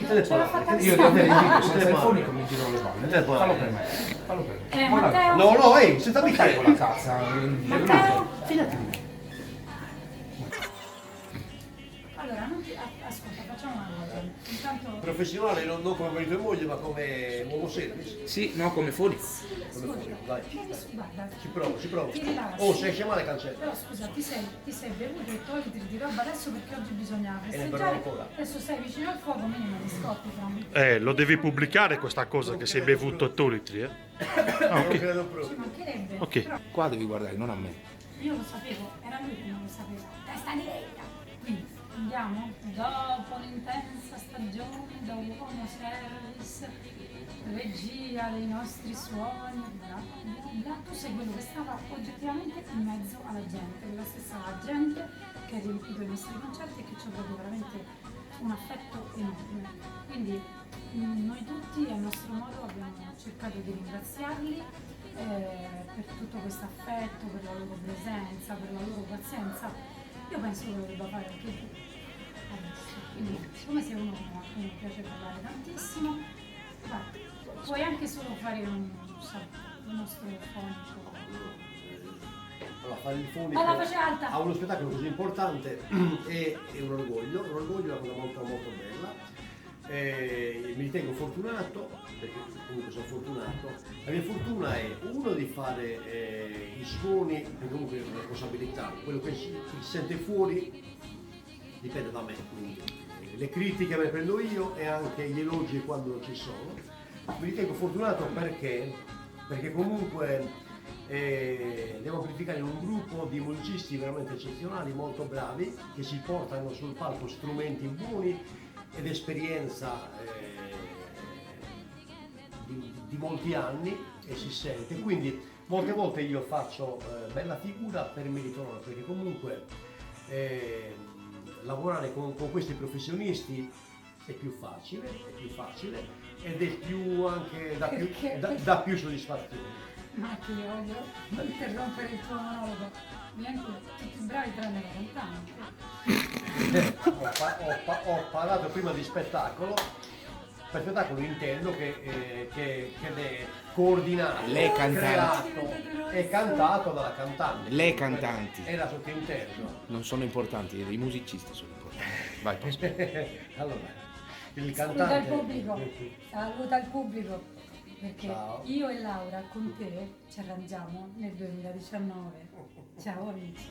Ce l'ho fatta Io devo avere il video senza apposta. il fonico mi giro le palle. Fallo per me. Fallo per me. Matteo. No, ehi, senza Mi fai con la mica. cazza. Matteo. Fidati di me. Allora, non ti... ascolta, facciamo una cosa. Intanto... Professionale, non come marito e moglie, ma come uomo semplice. Sì, no, come fonico. Ascolta, Dai. vieni su, guarda. Ci provo, ci provo. Ti rilassi. Oh, se esce male cancella. Però scusa, ti sei bevuto e togliti di roba adesso perché oggi bisogna ne festeggiare. berrò ancora. Adesso sei vicino al fuoco, minimo ti scoppi fra. Lo devi pubblicare questa cosa che sei bevuto 8 litri, eh? Ah, Non ok. credo Ci proprio. mancherebbe. Ok. Però Qua devi guardare, non a me. io lo sapevo, era lui che non lo sapeva. Testa diretta. Quindi andiamo dopo un'intensa stagione da uomo service, regia dei nostri suoni, bla bla bla. Tu sei quello che stava oggettivamente in mezzo alla gente, quella stessa gente che ha riempito i nostri concerti e che ci ha dato veramente un affetto enorme. Quindi noi tutti a nostro modo abbiamo cercato di ringraziarli per tutto questo affetto, per la loro presenza, per la loro pazienza. Io penso che lo debba fare anche tu adesso. Quindi, siccome sei uno a cui mi piace parlare tantissimo, guarda, puoi anche solo fare un nostro fonico. Allora, fare il fonico Alla voce alta! a uno spettacolo così importante è un orgoglio è una cosa molto molto bella. Mi ritengo fortunato, perché comunque sono fortunato. La mia fortuna è uno di fare i suoni, perché comunque è una responsabilità, quello che si sente fuori dipende da me, quindi le critiche me le prendo io e anche gli elogi quando ci sono. Mi ritengo fortunato perché comunque devo amplificare in un gruppo di musicisti veramente eccezionali, molto bravi, che si portano sul palco strumenti buoni ed esperienza di molti anni e si sente. Quindi molte volte io faccio bella figura per merito loro, perché comunque lavorare con questi professionisti è più facile ed è più anche dà più soddisfazione. Ma che voglio interrompere il tuo monologo. Neanche tutti bravi tranne la cantante. Ho parlato prima di spettacolo. Per spettacolo intendo che è coordinato, Le cantanti. creato e cantato dalla cantante. Le cantanti. Era sottinteso. Non sono importanti, i musicisti sono importanti. Vai, posso. Allora, il Saluta il cantante. pubblico. Saluta il pubblico. Perché Ciao. io e Laura con te ci arrangiamo nel 2019. Ciao amici.